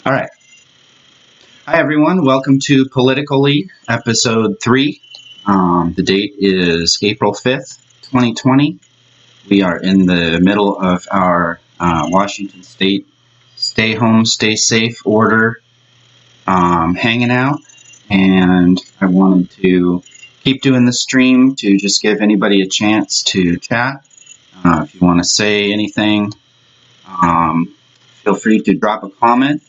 All right. Hi, everyone. Welcome to PoliticOly, episode 3. The date is April 5th, 2020. We are in the middle of our Washington State stay home, stay safe order hanging out. And I wanted to keep doing the stream to just give anybody a chance to chat. If you want to say anything, feel free to drop a comment.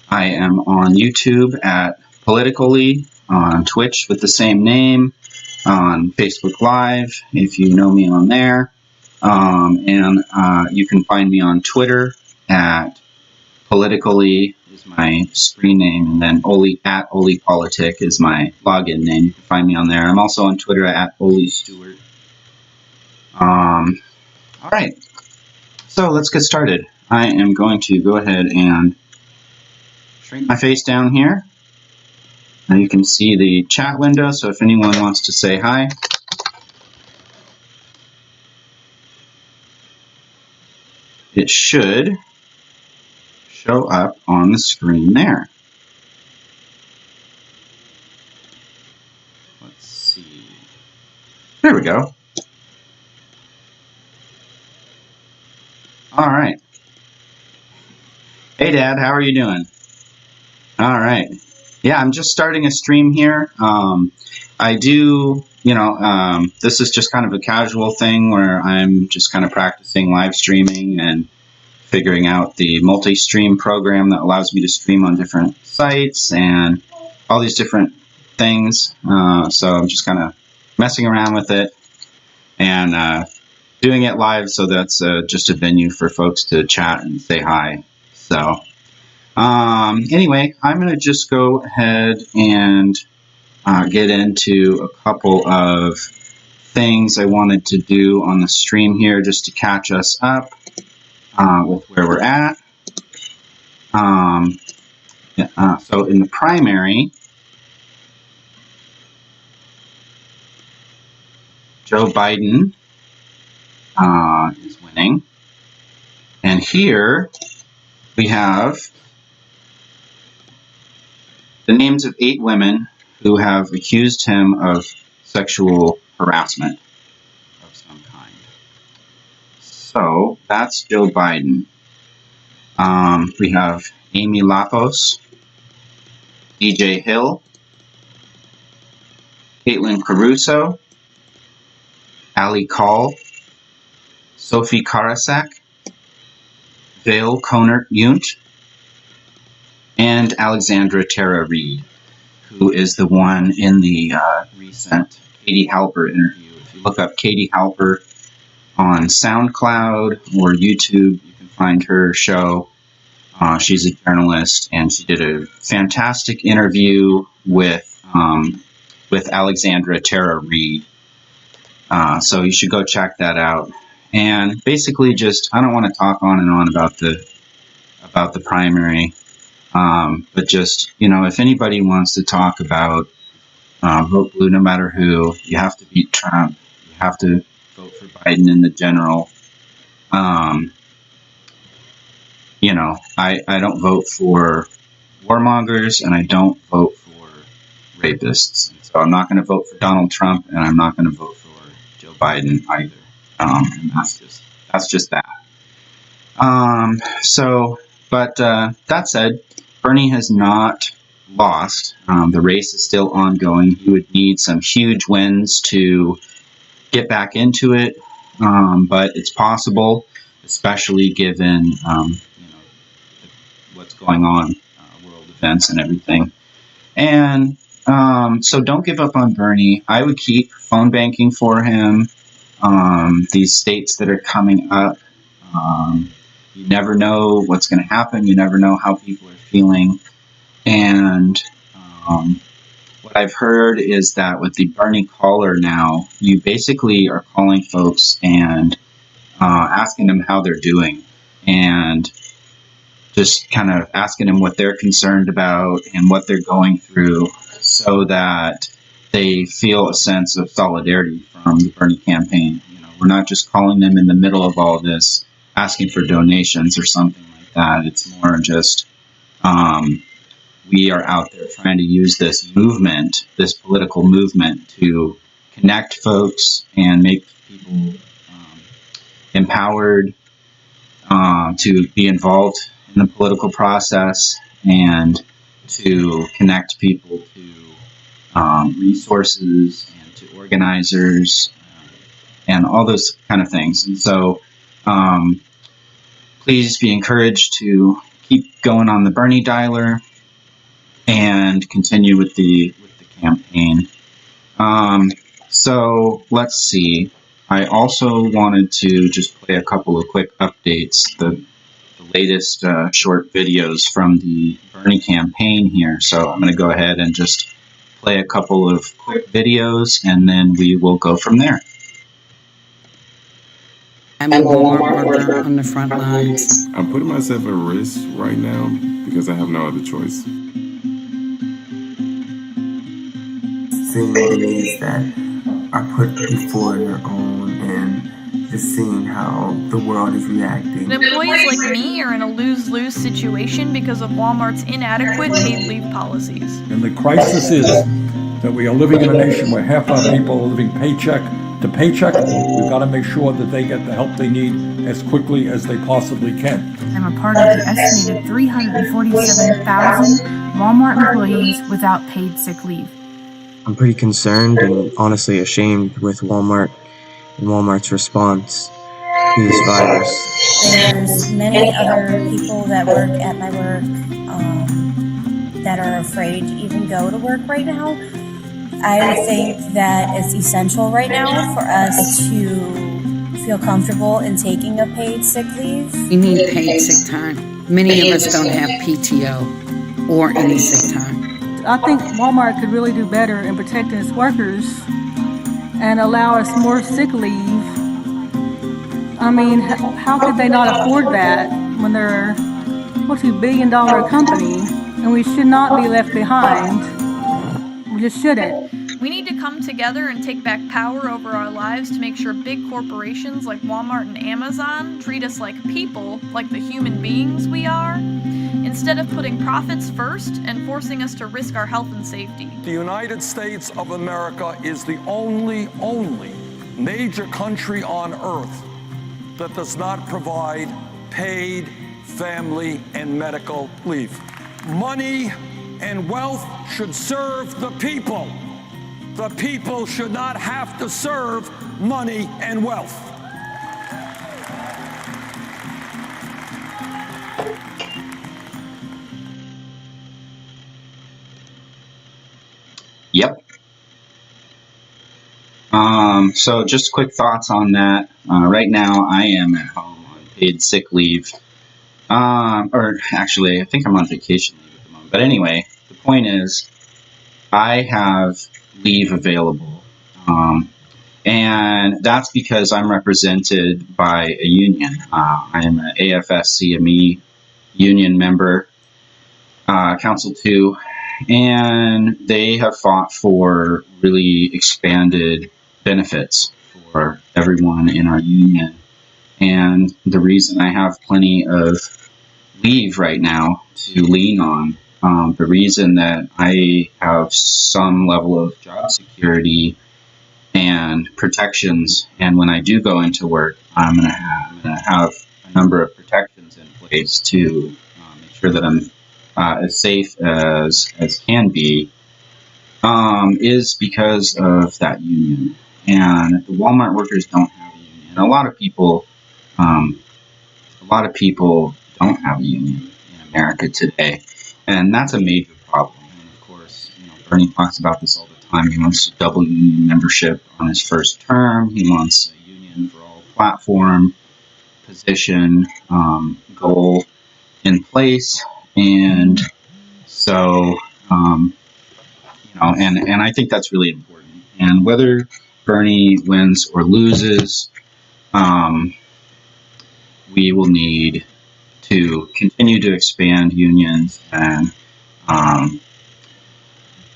I am on YouTube at PoliticOly, on Twitch with the same name, on Facebook Live if you know me on there, and you can find me on Twitter at PoliticOly is my screen name, and then Oli at OliPolitic is my login name. You can find me on there. I'm also on Twitter at Oli Stewart. All right, so let's get started. I am going to go ahead and shrink my face down here. Now you can see the chat window, so if anyone wants to say hi. It should show up on the screen there. Let's see. There we go. All right. Hey, Dad, how are you doing? All right. Yeah, I'm just starting a stream here. I do, this is just kind of a casual thing where I'm just kind of practicing live streaming and figuring out the multi-stream program that allows me to stream on different sites and all these different things. So I'm just kind of messing around with it and doing it live, so that's just a venue for folks to chat and say hi. So anyway, I'm going to just go ahead and get into a couple of things I wanted to do on the stream here just to catch us up with where we're at. So in the primary, Joe Biden is winning. And here we have the names of 8 women who have accused him of sexual harassment of some kind. So that's Joe Biden. We have Amy Lapos, DJ Hill, Caitlin Caruso, Ali Call, Sophie Karasak, Vale Conert-Yunt, and Alexandra Tara Reid, who is the one in the recent Katie Halper interview. If you look up Katie Halper on SoundCloud or YouTube, you can find her show. She's a journalist, and she did a fantastic interview with Alexandra Tara Reid. So you should go check that out. And basically, I don't want to talk on and on about the primary. But just, if anybody wants to talk about vote blue no matter who, you have to beat Trump, you have to vote for Biden in the general. I don't vote for warmongers, and I don't vote for rapists. And so I'm not going to vote for Donald Trump, and I'm not going to vote for Joe Biden either. And that's just that. But that said, Bernie has not lost. The race is still ongoing. He would need some huge wins to get back into it, but it's possible, especially given what's going on, world events and everything. And so don't give up on Bernie. I would keep phone banking for him. These states that are coming up, you never know what's going to happen. You never know how people are feeling. And what I've heard is that with the Bernie caller now, you basically are calling folks and asking them how they're doing, and just kind of asking them what they're concerned about and what they're going through, so that they feel a sense of solidarity from the Bernie campaign. We're not just calling them in the middle of all this, asking for donations or something like that. It's more just we are out there trying to use this movement, this political movement, to connect folks and make people empowered to be involved in the political process, and to connect people to resources and to organizers and all those kind of things. And so please be encouraged to keep going on the Bernie dialer and continue with the campaign. So let's see. I also wanted to just play a couple of quick updates, the latest short videos from the Bernie campaign here. So I'm going to go ahead and just play a couple of quick videos, and then we will go from there. I'm a Walmart worker on the front lines. I'm putting myself at risk right now because I have no other choice. Seeing the needs that are put before their own, and just seeing how the world is reacting. Employees like me are in a lose-lose situation because of Walmart's inadequate paid leave policies. And the crisis is that we are living in a nation where half our people are living paycheck to paycheck. We've got to make sure that they get the help they need as quickly as they possibly can. I'm a part of the estimated 347,000 Walmart employees without paid sick leave. I'm pretty concerned and honestly ashamed with Walmart and Walmart's response to this virus. There's many other people that work at my work that are afraid to even go to work right now. I think that it's essential right now for us to feel comfortable in taking a paid sick leave. We need paid sick time. Many of us don't have PTO or any sick time. I think Walmart could really do better in protecting its workers and allow us more sick leave. I mean, how could they not afford that when they're a $2 billion company, and we should not be left behind? We just shouldn't. We need to come together and take back power over our lives to make sure big corporations like Walmart and Amazon treat us like people, like the human beings we are, instead of putting profits first and forcing us to risk our health and safety. The United States of America is the only major country on earth that does not provide paid family and medical leave. Money and wealth should serve the people. The people should not have to serve money and wealth. Yep. So just quick thoughts on that. Right now I am at home on paid sick leave. Or actually, I think I'm on vacation leave at the moment. But anyway, the point is, I have leave available. And that's because I'm represented by a union. I am an AFS-CME union member, Council 2, and they have fought for really expanded benefits for everyone in our union. And the reason I have plenty of leave right now to lean on, the reason that I have some level of job security and protections, and when I do go into work, I'm going to have a number of protections in place to make sure that I'm as safe as can be, is because of that union. And the Walmart workers don't have a union. A lot of people don't have a union in America today, and that's a major problem. And of course, Bernie talks about this all the time. He wants to double union membership on his first term. He wants a union for all platform, position, goal in place. And so, and I think that's really important. And whether Bernie wins or loses, we will need to continue to expand unions and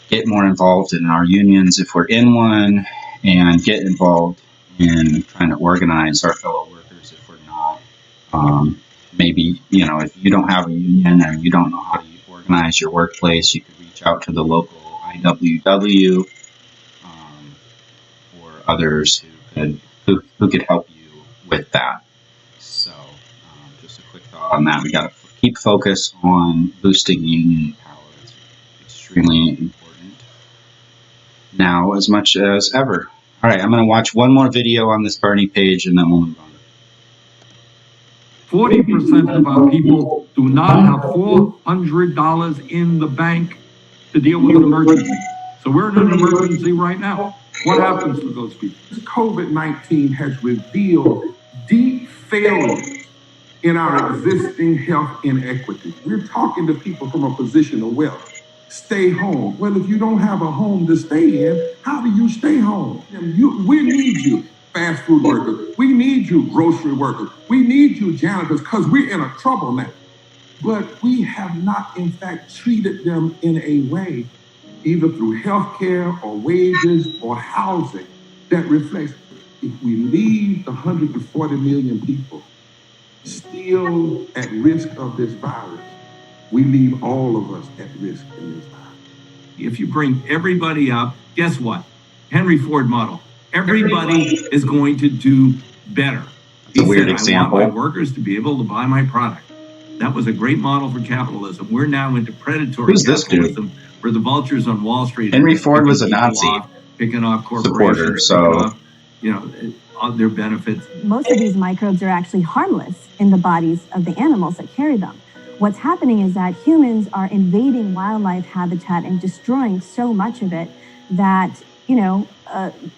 get more involved in our unions if we're in one, and get involved in trying to organize our fellow workers if we're not. Maybe, if you don't have a union and you don't know how to organize your workplace. You could reach out to the local IWW or others who could help you with that. So just a quick thought on that. We got to keep focus on boosting union power. It's extremely important now as much as ever. All right, I'm going to watch one more video on this Bernie page and then we'll move on. 40% of our people do not have $400 in the bank to deal with an emergency. So we're in an emergency right now. What happens to those people? COVID-19 has revealed deep failures in our existing health inequity. We're talking to people from a position of wealth. Stay home. Well, if you don't have a home to stay in, how do you stay home? We need you, fast food workers. We need you, grocery workers. We need you, janitors, because we're in a trouble now. But we have not, in fact, treated them in a way, either through health care or wages or housing, that reflects, if we leave the 140 million people still at risk of this virus, we leave all of us at risk in this virus. If you bring everybody up, guess what? Henry Ford model. Everybody is going to do better. It's a weird example. I want my workers to be able to buy my product. That was a great model for capitalism. We're now into predatory capitalism where the vultures on Wall Street. Henry Ford was a Nazi picking off corporations, supporter, so their benefits. Most of these microbes are actually harmless in the bodies of the animals that carry them. What's happening is that humans are invading wildlife habitat and destroying so much of it that,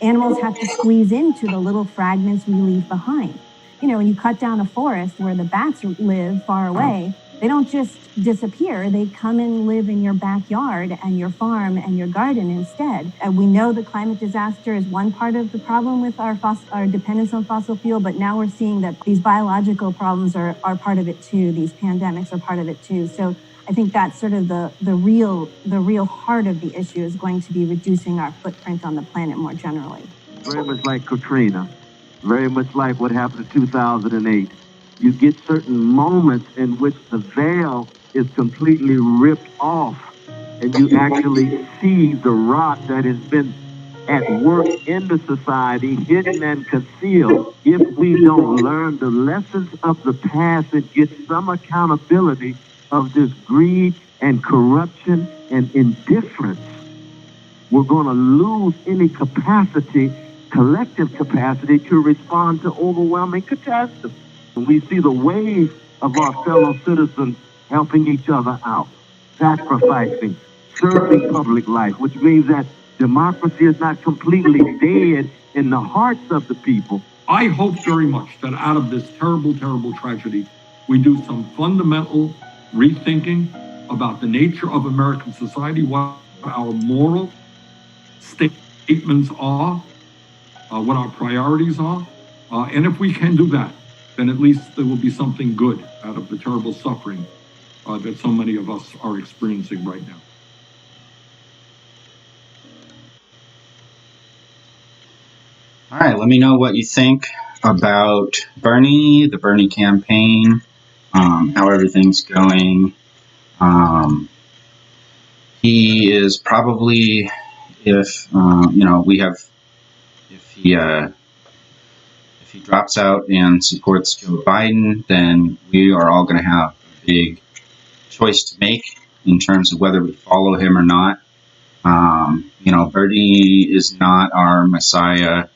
animals have to squeeze into the little fragments we leave behind. When you cut down a forest where the bats live far away, they don't just disappear. They come and live in your backyard and your farm and your garden instead. And we know the climate disaster is one part of the problem with our dependence on fossil fuel, but now we're seeing that these biological problems are part of it too. These pandemics are part of it too. So I think that's sort of the real heart of the issue is going to be reducing our footprint on the planet more generally. Very much like Katrina, very much like what happened in 2008. You get certain moments in which the veil is completely ripped off and you actually see the rot that has been at work in the society, hidden and concealed. If we don't learn the lessons of the past and get some accountability of this greed and corruption and indifference, we're going to lose any capacity, collective capacity, to respond to overwhelming catastrophes. We see the wave of our fellow citizens helping each other out, sacrificing, serving public life, which means that democracy is not completely dead in the hearts of the people. I hope very much that out of this terrible, terrible tragedy, we do some fundamental rethinking about the nature of American society, what our moral statements are, what our priorities are. And if we can do that, then at least there will be something good out of the terrible suffering that so many of us are experiencing right now. All right, let me know what you think about Bernie, the Bernie campaign, how everything's going. He is probably, if he drops out and supports Joe Biden, then we are all going to have a big choice to make in terms of whether we follow him or not. Bernie is not our messiah.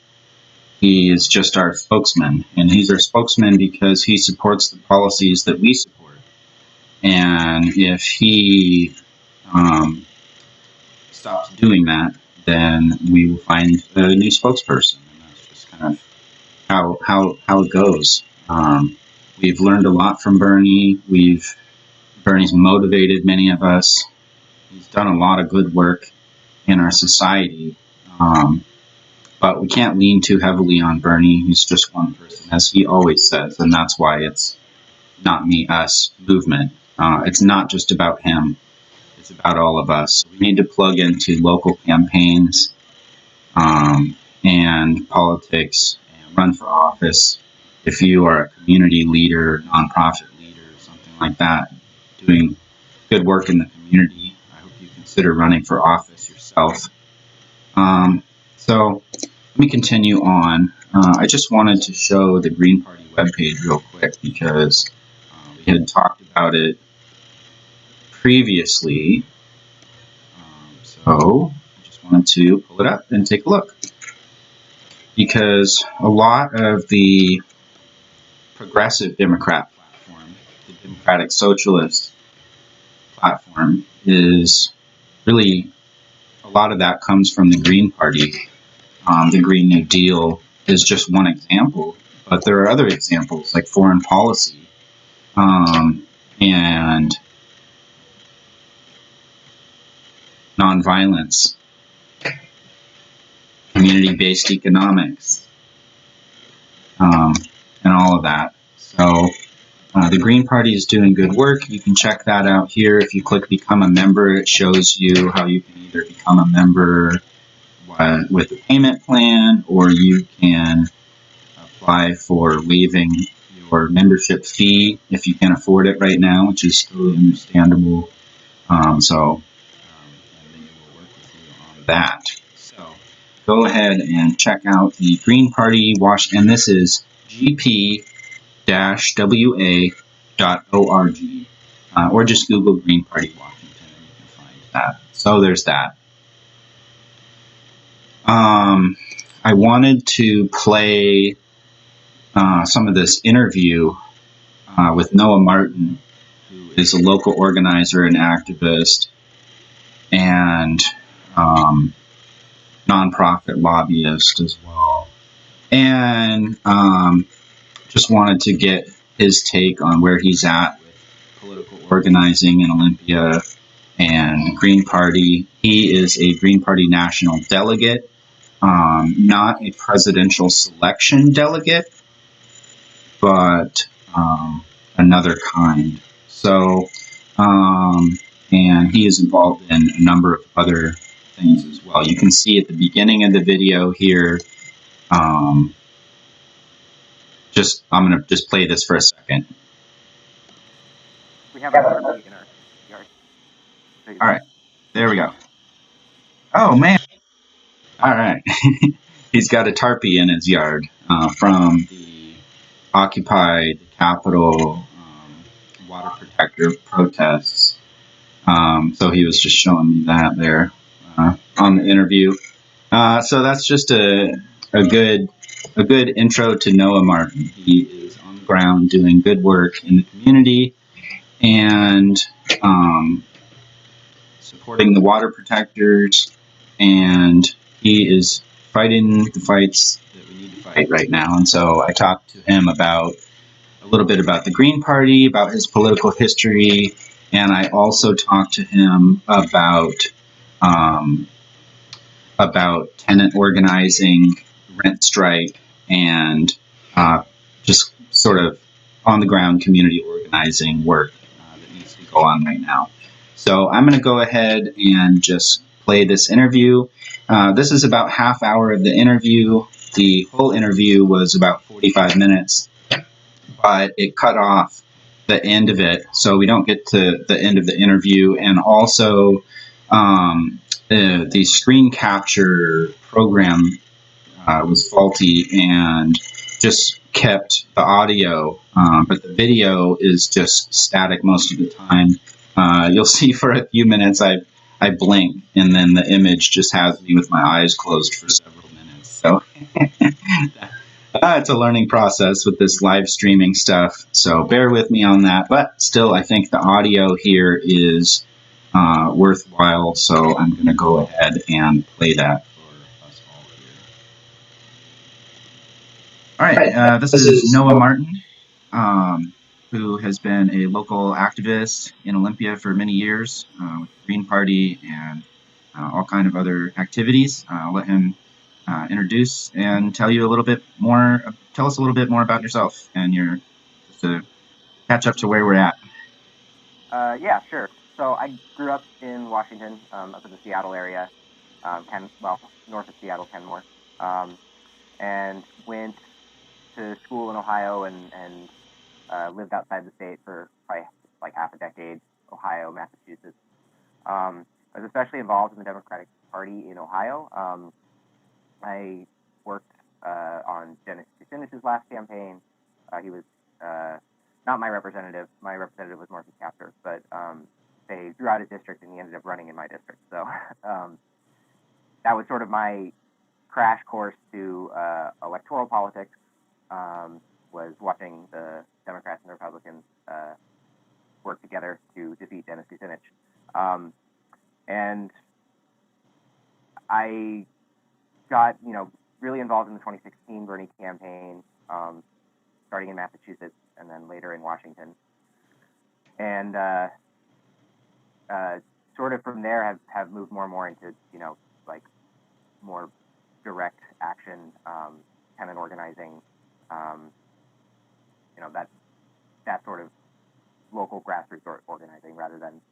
He is just our spokesman, and he's our spokesman because he supports the policies that we support. And if he stops doing that, then we will find a new spokesperson. And that's just kind of how it goes. We've learned a lot from Bernie. Bernie's motivated many of us. He's done a lot of good work in our society. But we can't lean too heavily on Bernie. He's just one person, as he always says, and that's why it's not me, us movement. It's not just about him. It's about all of us. We need to plug into local campaigns and politics and run for office. If you are a community leader, nonprofit leader, something like that, doing good work in the community. I hope you consider running for office yourself. So let me continue on. I just wanted to show the Green Party webpage real quick because we had talked about it previously. So I just wanted to pull it up and take a look. Because a lot of the progressive Democrat platform, the Democratic Socialist platform, is really, a lot of that comes from the Green Party. The Green New Deal is just one example, but there are other examples like foreign policy and nonviolence, community-based economics, and all of that. So the Green Party is doing good work. You can check that out here. If you click Become a Member, it shows you how you can either become a member with a payment plan, or you can apply for waiving your membership fee if you can't afford it right now, which is totally understandable. And they will work with you on that. So go ahead and check out the Green Party and this is gp-wa.org, or just Google Green Party Washington and you can find that. So there's that. I wanted to play some of this interview with Noah Martin, who is a local organizer and activist and nonprofit lobbyist as well. And just wanted to get his take on where he's at with political organizing in Olympia and Green Party. He is a Green Party national delegate, not a presidential selection delegate, but another kind. So, and he is involved in a number of other things as well. You can see at the beginning of the video here, I'm going to just play this for a second. We have a turkey in our yard. All right, there we go. Oh, man. All right. He's got a Tarpey in his yard from the Occupy the Capitol water protector protests. So he was just showing me that there on the interview. So that's just a good intro to Noah Martin. He is on the ground doing good work in the community and supporting the water protectors, and he is fighting the fights that we need to fight right now. And so I talked to him about a little bit about the Green Party, about his political history, and I also talked to him about tenant organizing, rent strike, and just sort of on-the-ground community organizing work that needs to go on right now. So I'm going to go ahead and just play this interview. This is about half hour of the interview. The whole interview was about 45 minutes, but it cut off the end of it, so we don't get to the end of the interview. And also, the screen capture program was faulty and just kept the audio, but the video is just static most of the time. You'll see for a few minutes I blink, and then the image just has me with my eyes closed for several minutes. So it's a learning process with this live streaming stuff, so bear with me on that. But still, I think the audio here is worthwhile, so I'm going to go ahead and play that for us all here. All right, this is Noah Martin, who has been a local activist in Olympia for many years with the Green Party and all kind of other activities. I'll let him introduce and tell us a little bit more about yourself and just to catch up to where we're at. Yeah, sure. So I grew up in Washington, up in the Seattle area, north of Seattle, Kenmore, and went to school in Ohio and lived outside the state for probably like half a decade, Ohio, Massachusetts. I was especially involved in the Democratic Party in Ohio. I worked on Dennis Kucinich's last campaign. He was not my representative. My representative was Marcy Kaptur, but they drew out his district, and he ended up running in my district. So that was sort of my crash course to electoral politics. Was watching the Democrats and the Republicans work together to defeat Dennis Kucinich. And I got, really involved in the 2016 Bernie campaign, starting in Massachusetts and then later in Washington. And sort of from there have moved more and more into, like more direct action, tenant organizing, that sort of local grassroots organizing rather than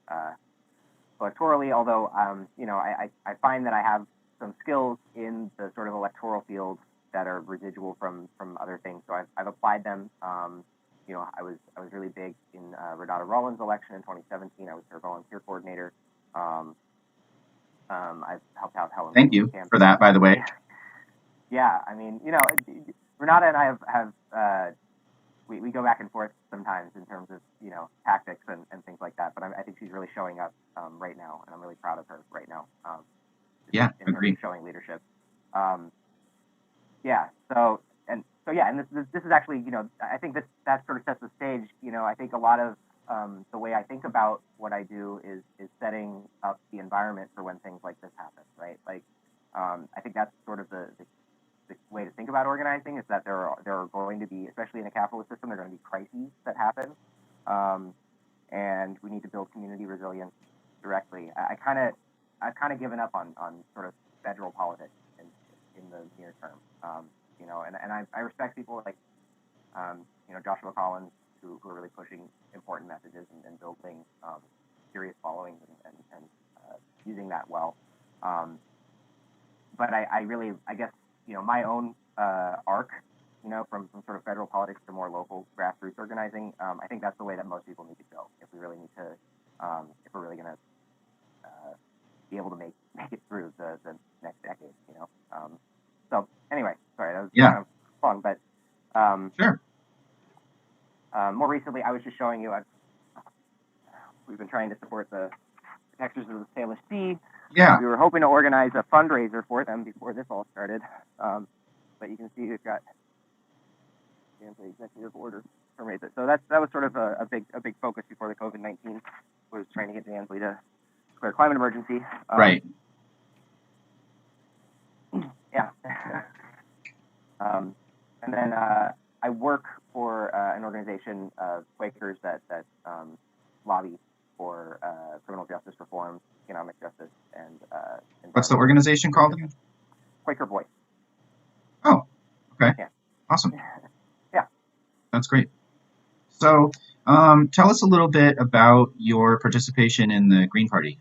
electorally, although, I find that I have some skills in the sort of electoral field that are residual from other things. So I've applied them. I was really big in Renata Rollins' election in 2017. I was her volunteer coordinator. I've helped out Helen. Thank you for that, by the way. Yeah, I mean, Renata and I have we go back and forth sometimes in terms of tactics and things like that. But I think she's really showing up right now, and I'm really proud of her right now. Yeah, in agree. Terms of showing leadership. And this is actually, I think that sort of sets the stage. I think a lot of the way I think about what I do is setting up the environment for when things like this happen, right? Like, I think that's sort of the way to think about organizing is that there are going to be, especially in a capitalist system, there are going to be crises that happen, and we need to build community resilience directly. I've kind of given up on sort of federal politics in the near term, and I respect people like Joshua Collins who are really pushing important messages and building serious followings and using that well. But I guess my own arc, from sort of federal politics to more local grassroots organizing, I think that's the way that most people need to go if we really need to, if we're really going to be able to make it through the next decade, So anyway, sorry, that was kind of long, but sure. More recently, I was just showing you, we've been trying to support the protectors of the Salish Sea. Yeah. We were hoping to organize a fundraiser for them before this all started, but you can see we've got the executive order to raise it. So that was sort of a big focus before the COVID-19 was trying to get Dansley to declare climate emergency. Right. Yeah. And then I work for an organization of Quakers that lobby for criminal justice reform, economic justice, and what's the organization called again? Quaker Voice. Oh, okay. Yeah. Awesome. Yeah. That's great. So, tell us a little bit about your participation in the Green Party.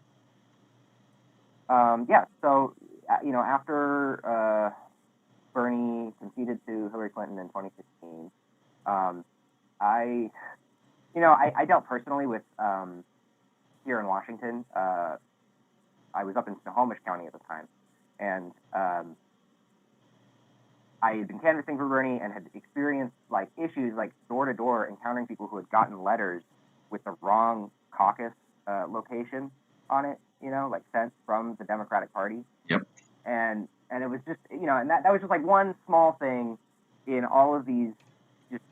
So, after Bernie conceded to Hillary Clinton in 2016, I dealt personally with, here in Washington, I was up in Snohomish County at the time, and I had been canvassing for Bernie and had experienced like issues like door to door encountering people who had gotten letters with the wrong caucus location on it, like sent from the Democratic Party. Yep. And it was just, and that was just like one small thing in all of these just,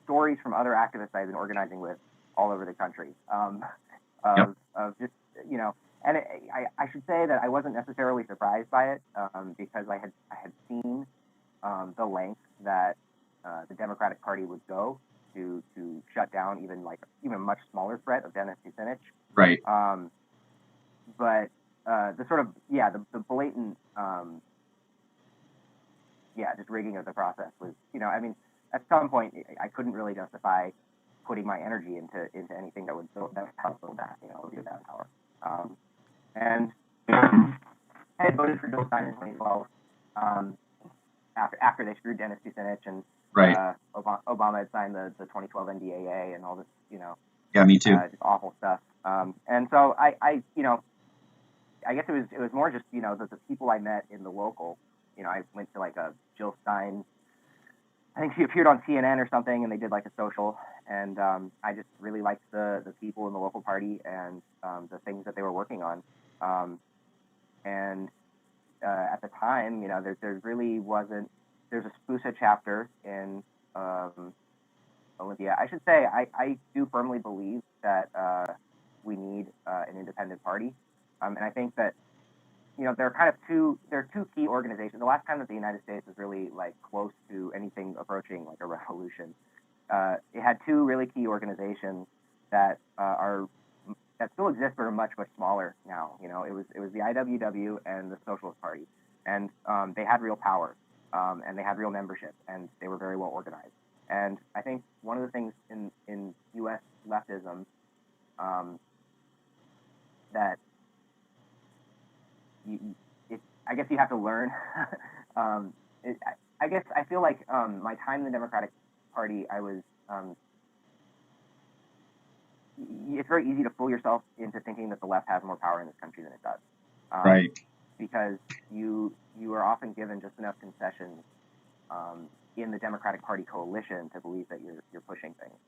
stories from other activists I've been organizing with all over the country. Of just, and I should say that I wasn't necessarily surprised by it because I had seen the length that the Democratic Party would go to shut down even a much smaller threat of Dennis Kucinich. Right. But the sort of the blatant just rigging of the process was, at some point I couldn't really justify putting my energy into anything that would help build that, do that power. And I had voted for Bill Stein in 2012 after they screwed Dennis Kucinich and right. Obama had signed the 2012 NDAA and all this, Yeah, me too. Just awful stuff. And so I I guess it was more just, the people I met in the local. I went to like a Jill Stein, I think she appeared on CNN or something, and they did like a social, and I just really liked the people in the local party and the things that they were working on. And at the time, there really wasn't. There's a SPUSA chapter in Olympia. I should say I do firmly believe that we need an independent party, and I think that there are two key organizations. The last time that the United States was really like close to anything approaching like a revolution, it had two really key organizations that still exist but are much smaller now. It was the IWW and the Socialist Party, and they had real power, and they had real membership, and they were very well organized. And I think one of the things in U.S. leftism that I guess you have to learn. I guess I feel like my time in the Democratic Party, I was. It's very easy to fool yourself into thinking that the left has more power in this country than it does. Right. Because you are often given just enough concessions in the Democratic Party coalition to believe that you're pushing things.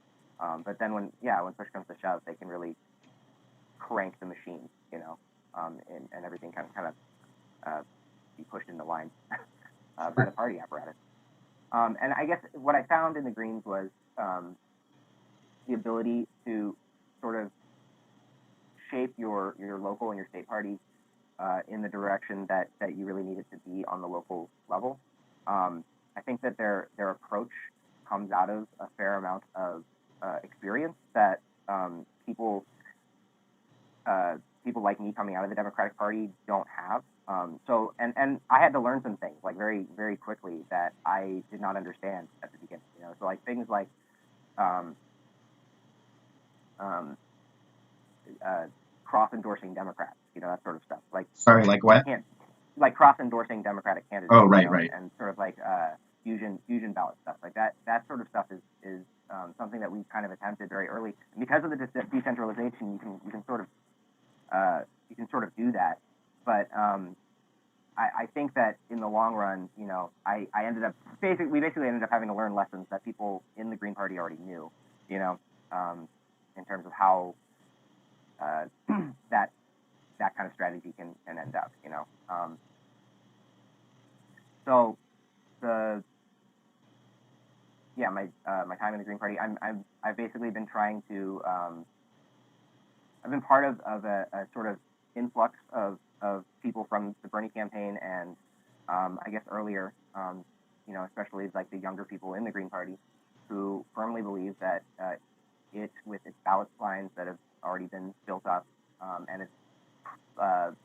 But then when push comes to shove, they can really crank the machine, and everything kind of be pushed into line by the party apparatus. And I guess what I found in the Greens was the ability to sort of shape your local and your state parties in the direction that you really need it to be on the local level. I think that their approach comes out of a fair amount of experience that people like me coming out of the Democratic Party don't have. So I had to learn some things like very, very quickly that I did not understand at the beginning. So like things like cross-endorsing Democrats, that sort of stuff. Like sorry, like what? Like cross-endorsing Democratic candidates. Oh, right. And sort of like fusion ballot stuff. Like that sort of stuff is something that we kind of attempted very early. And because of the decentralization, you can sort of do that. But I think that in the long run, I ended up we basically ended up having to learn lessons that people in the Green Party already knew, in terms of how that kind of strategy can end up, So my time in the Green Party, I've basically been trying to I've been part of a sort of influx of people from the Bernie campaign and I guess earlier, especially like the younger people in the Green Party who firmly believe that it, with its ballot lines that have already been built up and its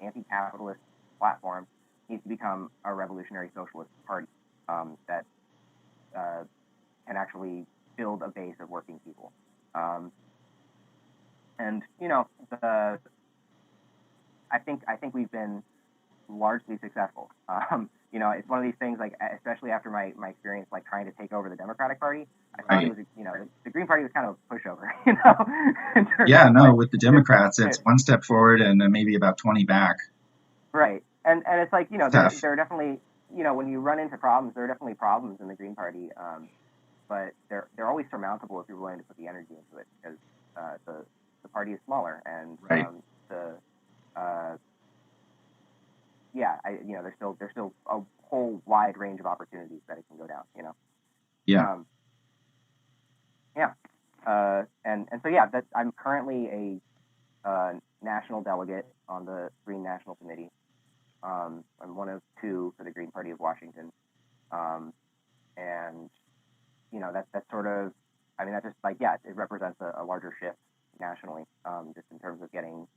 anti-capitalist platform, needs to become a revolutionary socialist party that can actually build a base of working people. And I think we've been largely successful. It's one of these things, like, especially after my experience, like, trying to take over the Democratic Party, I found it was, the Green Party was kind of a pushover, with the Democrats, it's one step forward and maybe about 20 back. Right. And it's like, there are definitely, when you run into problems, there are definitely problems in the Green Party, but they're always surmountable if you're willing to put the energy into it, because the party is smaller, and there's still a whole wide range of opportunities that it can go down, I'm currently a national delegate on the Green National Committee. I'm one of two for the Green Party of Washington, and that's sort of, that just like it represents a larger shift nationally, just in terms of getting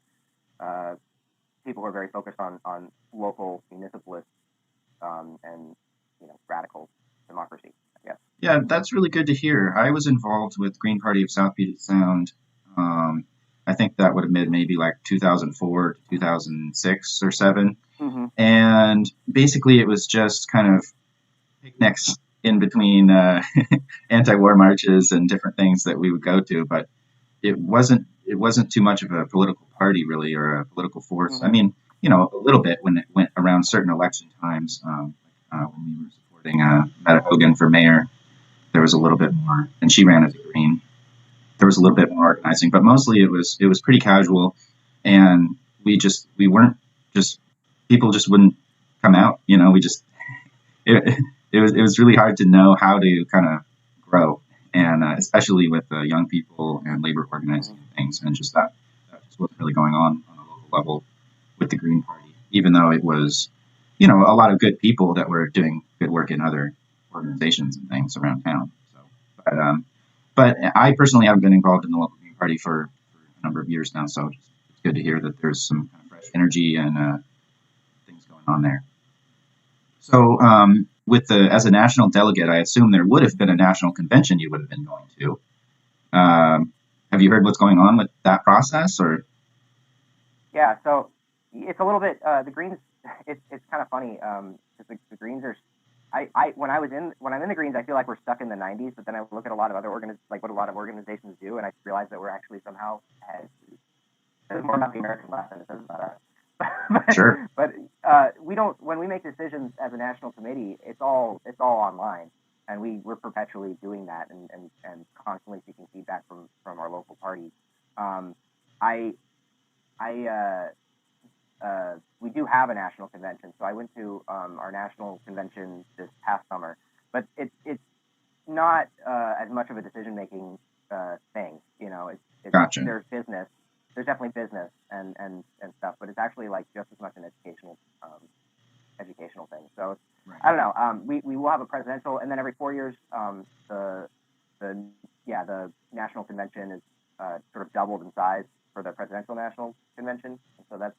people who are very focused on local municipalists and radical democracy, I guess. Yeah, that's really good to hear. I was involved with Green Party of South Puget Sound. I think that would have been maybe like 2004 to 2006 or 7. Mm-hmm. And basically it was just kind of picnics in between anti-war marches and different things that we would go to, but it wasn't too much of a political party really, or a political force. Mm-hmm. I mean, a little bit when it went around certain election times. When we were supporting Meta Hogan for mayor, there was a little bit more, and she ran as a Green. There was a little bit more organizing, but mostly it was pretty casual, and we weren't just, people just wouldn't come out. We just it was really hard to know how to kind of grow, and especially with young people and labor organizing and things, and just that just wasn't really going on a local level with the Green Party, even though it was a lot of good people that were doing good work in other organizations and things around town. So, but I personally haven't been involved in the local Green Party for a number of years now, so it's good to hear that there's some kind of fresh energy and things going on there. So, as a national delegate, I assume there would have been a national convention you would have been going to. Have you heard what's going on with that process, or? Yeah, so it's a little bit the Greens. It's kind of funny because the Greens are. When I'm in the Greens, I feel like we're stuck in the 90s. But then I look at a lot of other what a lot of organizations do, and I realize that we're actually somehow ahead. It's more about the American left than it is about us. Sure. But we don't. When we make decisions as a national committee, it's all online, and we're perpetually doing that and constantly seeking feedback from our local parties. We do have a national convention, so I went to our national convention this past summer, but it's not as much of a decision-making thing. Gotcha. There's business. There's definitely business and stuff, but it's actually like just as much an educational thing. So right. I don't know. We will have a presidential, and then every 4 years, the national convention is sort of doubled in size for the presidential national convention. So that's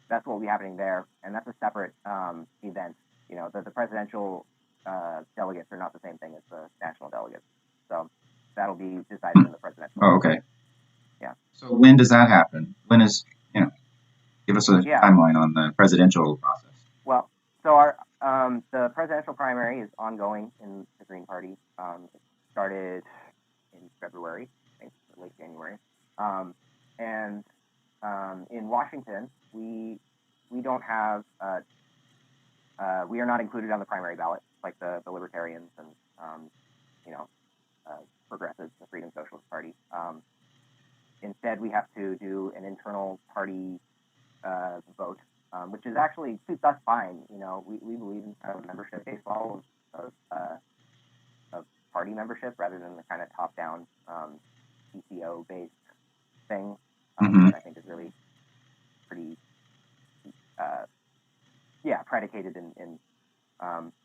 what will be happening there, and that's a separate event. The presidential delegates are not the same thing as the national delegates. So that'll be decided in the presidential. Oh, okay. Yeah. So when does that happen? When is, give us a timeline on the presidential process. Well, so our the presidential primary is ongoing in the Green Party. It started in February, I think, late January, and in Washington, we don't have we are not included on the primary ballot like the Libertarians and Progressives, the Freedom Socialist Party. Instead, we have to do an internal party vote, which is actually suits us fine. We believe in kind of membership-based model of party membership rather than the kind of top-down PCO-based thing. That I think is really pretty, predicated in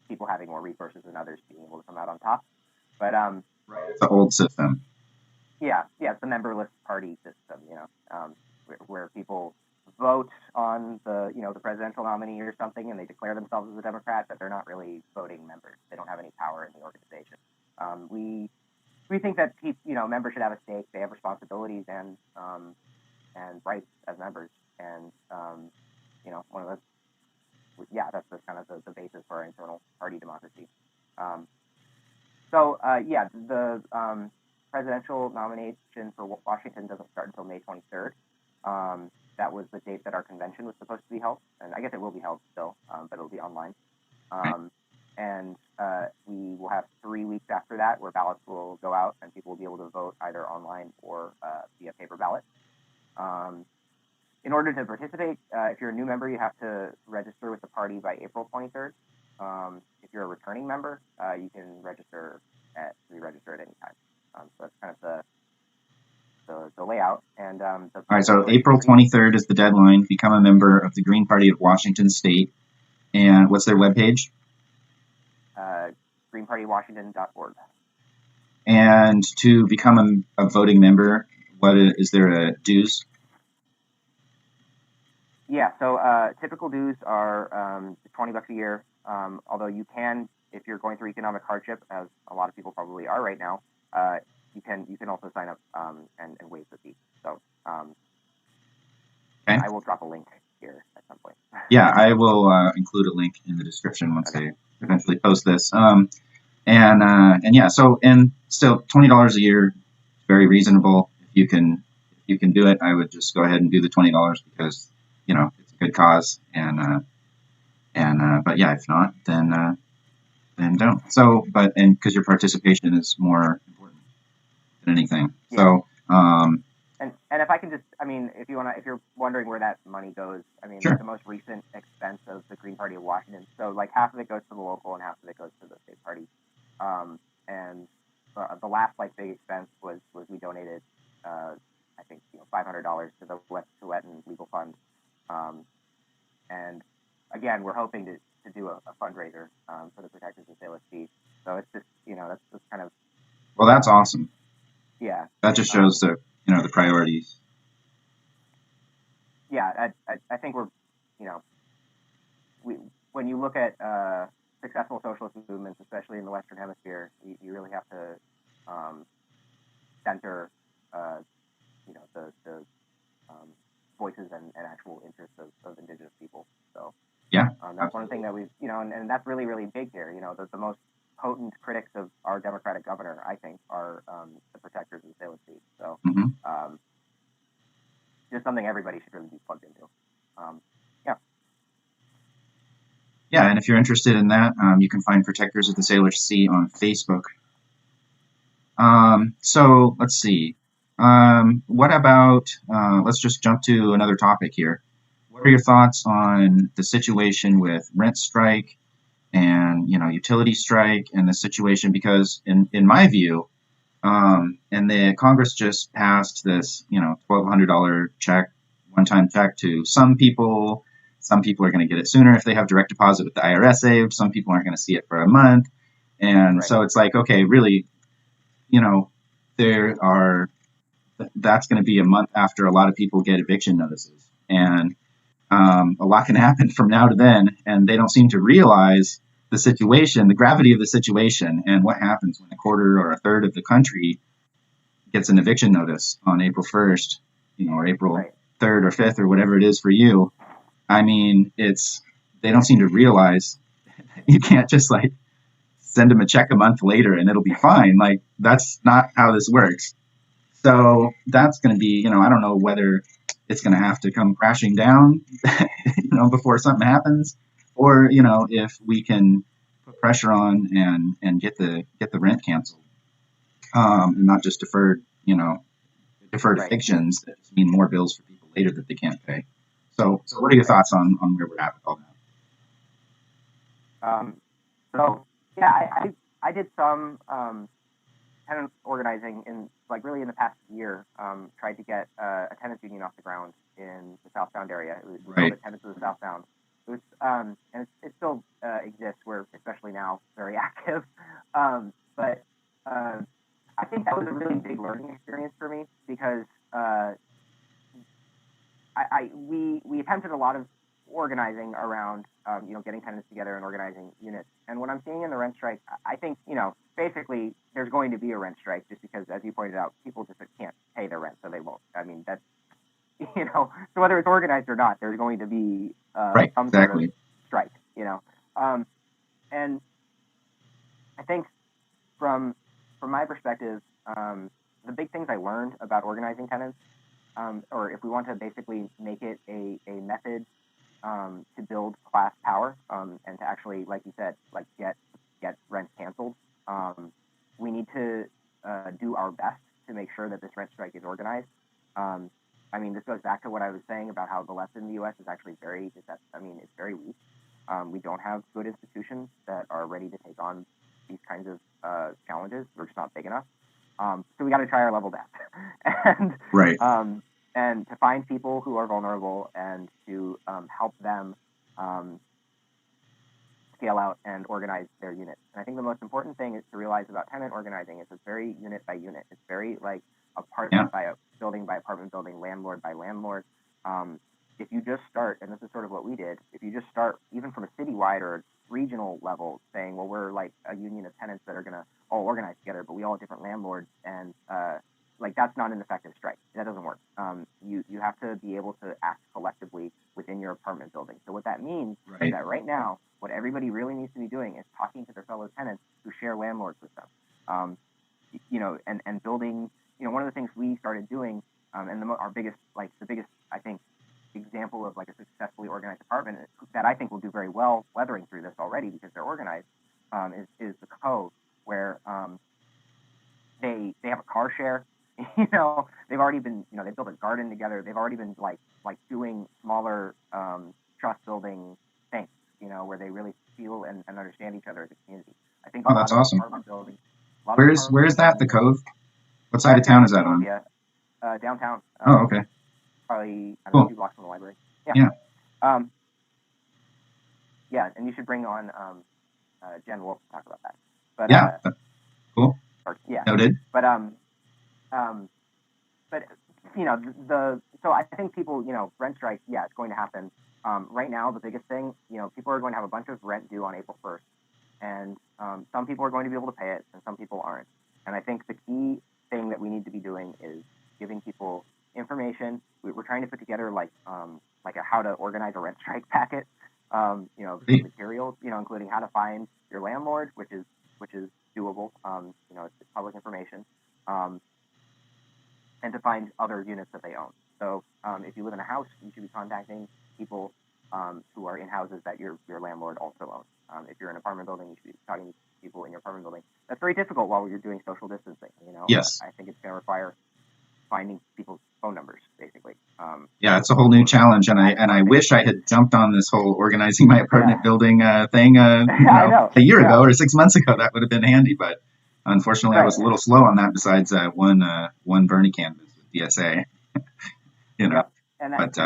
people having more resources than others being able to come out on top. But right, it's the old system. Yeah, it's the memberless party system. Where people vote on the the presidential nominee or something, and they declare themselves as a Democrat, but they're not really voting members. They don't have any power in the organization. We think that members should have a stake. They have responsibilities and rights as members, and one of that's the kind of the basis for our internal party democracy. The presidential nomination for Washington doesn't start until May 23rd. That was the date that our convention was supposed to be held, and I guess it will be held still, but it'll be online. And we will have 3 weeks after that where ballots will go out and people will be able to vote either online or via paper ballot. In order to participate, if you're a new member, you have to register with the party by April 23rd. If you're a returning member, you can re-register at any time. So that's kind of the layout. And all right, so April 23rd is the deadline. Become a member of the Green Party of Washington State. And what's their webpage? greenpartywashington.org. And to become a voting member, is there a dues? Yeah, so typical dues are $20 a year. Although you can, if you're going through economic hardship, as a lot of people probably are right now, you can also sign up and waive the fee. So okay. I will drop a link here at some point. Yeah, I will include a link in the description once I eventually post this. And still $20 a year, very reasonable. If you can do it, I would just go ahead and do the $20 because it's good cause, and but yeah, if not, then don't. So, but because your participation is more important than anything. Yeah. So, and if I can just, I mean, if you're wondering where that money goes, I mean, sure. the most recent expense of the Green Party of Washington. So like half of it goes to the local and half of it goes to the state party. And the last like big expense was we donated, I think $500 to the Wet and Legal Fund. And again, we're hoping to do a fundraiser for the Protectors of Sailors Sea. So it's just that's kind of. Well, that's awesome. Yeah. That just shows the the priorities. Yeah, I think we're when you look at successful socialist movements, especially in the Western Hemisphere, you really have to center the voices and actual interests of indigenous people. So yeah, that's one thing that we've and that's really, really big here. The most potent critics of our Democratic governor, I think, are the Protectors of the Sailor Sea. So just something everybody should really be plugged into. Yeah, and if you're interested in that, you can find Protectors of the Sailor Sea on Facebook. So let's see. What about, let's just jump to another topic here. What are your thoughts on the situation with rent strike and, utility strike and the situation? Because in my view, and the Congress just passed this, $1,200 check, one-time check to some people. Some people are going to get it sooner if they have direct deposit with the IRS saved. Some people aren't going to see it for a month. And so it's like, okay, really, that's going to be a month after a lot of people get eviction notices. And a lot can happen from now to then. And they don't seem to realize the situation, the gravity of the situation, and what happens when a quarter or a third of the country gets an eviction notice on April 1st, or April 3rd or 5th or whatever it is for you. I mean, they don't seem to realize you can't just like send them a check a month later and it'll be fine. Like, that's not how this works. So that's going to be, I don't know whether it's going to have to come crashing down, before something happens, or, if we can put pressure on and get the rent canceled, and not just deferred evictions that just mean more bills for people later that they can't pay. So what are your thoughts on where we're at with all that? So yeah, I did some tenant organizing in really in the past year. Tried to get a tenants union off the ground in the South Sound area. It was called the Tenants of the South Sound. It was and it still exists. We're especially now very active. But I think that was a really big learning experience for me because we attempted a lot of organizing around getting tenants together and organizing units. And what I'm seeing in the rent strike, I think basically there's going to be a rent strike just because, as you pointed out, people just can't pay their rent, so they won't. I mean, that's so whether it's organized or not, there's going to be some sort of strike. And I think from my perspective, the big things I learned about organizing tenants, or if we want to basically make it a method to build class power and to actually, like you said, get rent canceled, we need to do our best to make sure that this rent strike is organized. I mean, this goes back to what I was saying about how the left in the U.S. is actually it's very weak. We don't have good institutions that are ready to take on these kinds of challenges. We're just not big enough. So we got to try our level best. And to find people who are vulnerable and to help them scale out and organize their units. And I think the most important thing is to realize about tenant organizing is it's very unit by unit. It's very like apartment by apartment building, landlord by landlord. If you just start, and this is sort of what we did, if you just start even from a citywide or regional level saying, well, we're like a union of tenants that are going to all organize together, but we all have different landlords, and that's not an effective strike. That doesn't work. You have to be able to act collectively within your apartment building. So what that means is that right now, what everybody really needs to be doing is talking to their fellow tenants who share landlords with them. And building, one of the things we started doing, and the biggest, I think, example example of like a successfully organized department that I think will do very well weathering through this already because they're organized is the Cove, where they have a car share. They've already been, they built a garden together. They've already been like doing smaller trust building things, where they really feel and understand each other as a community. I think. Oh, that's awesome. Where's that? The Cove? What side of town is that on? Downtown. Oh, okay. Probably Cool. 2 blocks from the library. Yeah. Yeah, and you should bring on Jen Wolf to talk about that. But yeah. Cool. Yeah. Noted. But so I think people, rent strike, yeah, it's going to happen. Right now, the biggest thing, people are going to have a bunch of rent due on April 1st, and some people are going to be able to pay it, and some people aren't. And I think the key thing that we need to be doing is giving people information. We're trying to put together like a how to organize a rent strike packet, materials, including how to find your landlord, which is doable. It's public information, and to find other units that they own. So if you live in a house, you should be contacting people who are in houses that your landlord also owns. If you're in an apartment building, you should be talking to people in your apartment building. That's very difficult while you're doing social distancing. Yes. I think it's going to require finding people's phone numbers, basically. Yeah, it's a whole new challenge, and I wish I had jumped on this whole organizing my apartment building thing a year ago or 6 months ago. That would have been handy, but unfortunately, I was a little slow on that. Besides one Bernie canvas with DSA, And that's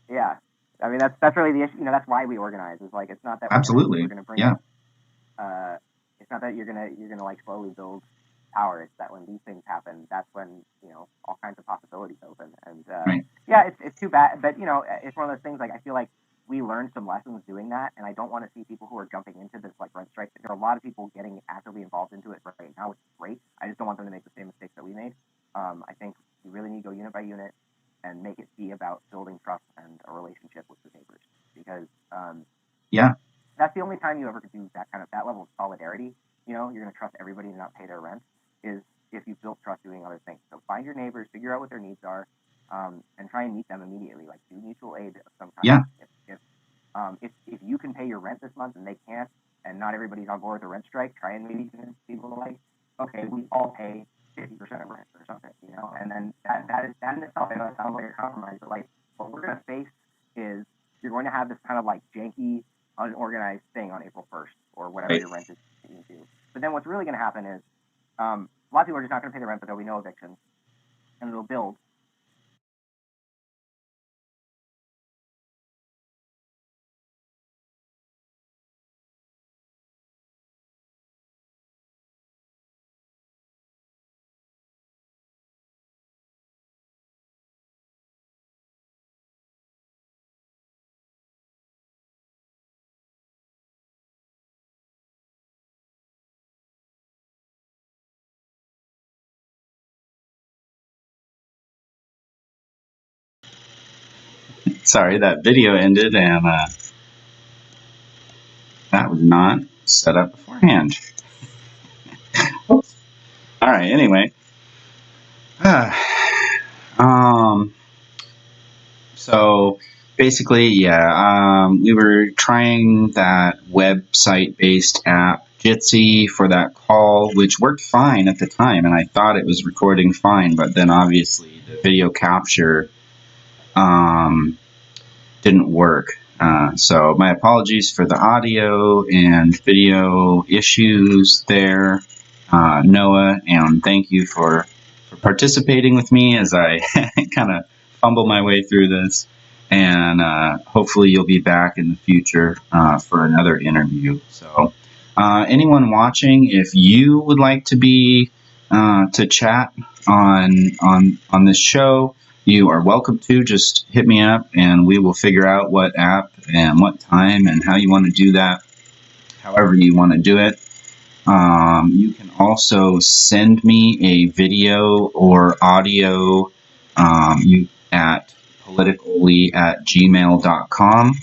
yeah. I mean, that's really the issue. That's why we organize. It's like it's not that absolutely we're gonna bring it's not that you're gonna like slowly build power. It's that when these things happen, that's when all kinds of possibilities open. And yeah, it's too bad, but it's one of those things. Like I feel like we learned some lessons doing that, and I don't want to see people who are jumping into this like rent strike. There are a lot of people getting actively involved into it right now, which is great. I just don't want them to make the same mistakes that we made. I think we really need to go unit by unit and make it be about building trust and a relationship with the neighbors, because that's the only time you ever could do that level of solidarity. You're going to trust everybody to not pay their rent is if you built trust doing other things. So find your neighbors, figure out what their needs are, and try and meet them immediately. Like do mutual aid of some kind. Yeah. If you can pay your rent this month and they can't, and not everybody's on board with the rent strike, try and maybe convince people to like, okay, we all pay 50% of rent or something, and then that in itself, I know it sounds like a compromise, but like what we're going to face is you're going to have this kind of like janky, unorganized thing on April 1st or whatever your rent is due. But then what's really going to happen is a lot of people are just not going to pay the rent, but there'll be no evictions, and it'll build. Sorry, that video ended, and that was not set up beforehand. All right. Anyway, so basically, we were trying that website-based app, Jitsi, for that call, which worked fine at the time, and I thought it was recording fine, but then obviously the video capture didn't work. So my apologies for the audio and video issues there, Noah, and thank you for participating with me as I kind of fumble my way through this. And hopefully you'll be back in the future for another interview. So anyone watching, if you would like to be to chat on this show, you are welcome to. Just hit me up and we will figure out what app and what time and how you want to do that, however you want to do it. You can also send me a video or audio at PoliticOly@gmail.com,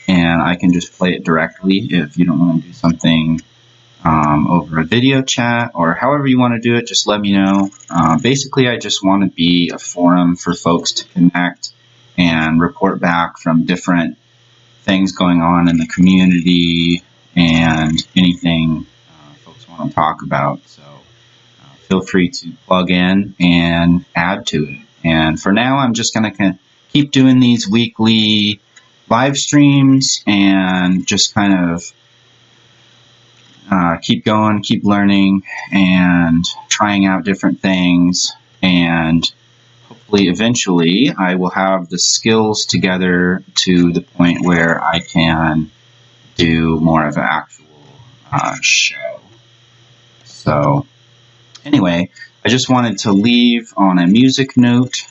and I can just play it directly if you don't want to do something over a video chat, or however you want to do it. Just let me know. Basically, I just want to be a forum for folks to connect and report back from different things going on in the community and anything folks want to talk about. So feel free to plug in and add to it. And for now, I'm just going to keep doing these weekly live streams and just kind of keep going, keep learning, and trying out different things. And hopefully, eventually, I will have the skills together to the point where I can do more of an actual show. So, anyway, I just wanted to leave on a music note.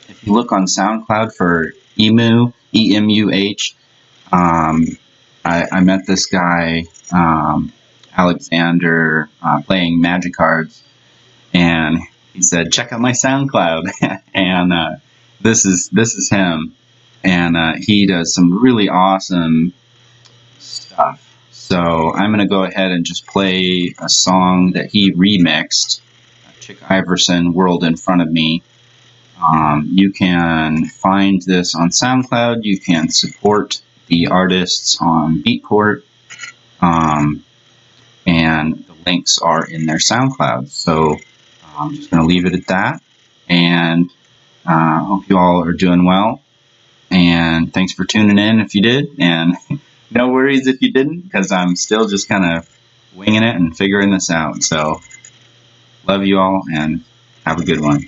If you look on SoundCloud for Emu, E-M-U-H, I met this guy, Alexander, playing Magic cards, and he said, "Check out my SoundCloud," and this is him, and he does some really awesome stuff. So I'm going to go ahead and just play a song that he remixed, Chick Iverson, "World in Front of Me." You can find this on SoundCloud. You can support the artists on Beatport, and the links are in their SoundCloud. So I'm just going to leave it at that, and hope you all are doing well, and thanks for tuning in if you did, and no worries if you didn't, because I'm still just kind of winging it and figuring this out. So love you all, and have a good one.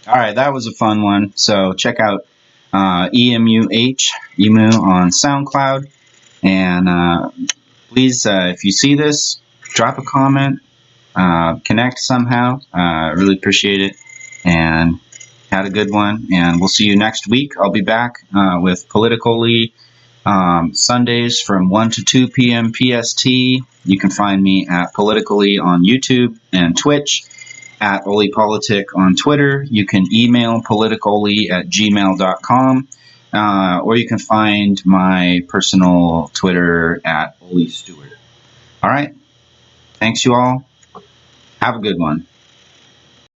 All right, that was a fun one. So check out EMUH, Emu, on SoundCloud. And please, if you see this, drop a comment, connect somehow. Really appreciate it. And had a good one. And we'll see you next week. I'll be back with PoliticOly Sundays from 1 to 2 p.m. PST. You can find me at PoliticOly on YouTube and Twitch. at OliPolitic on Twitter. You can email PoliticOly@gmail.com, or you can find my personal Twitter at Oli Stewart. All right. Thanks, you all. Have a good one.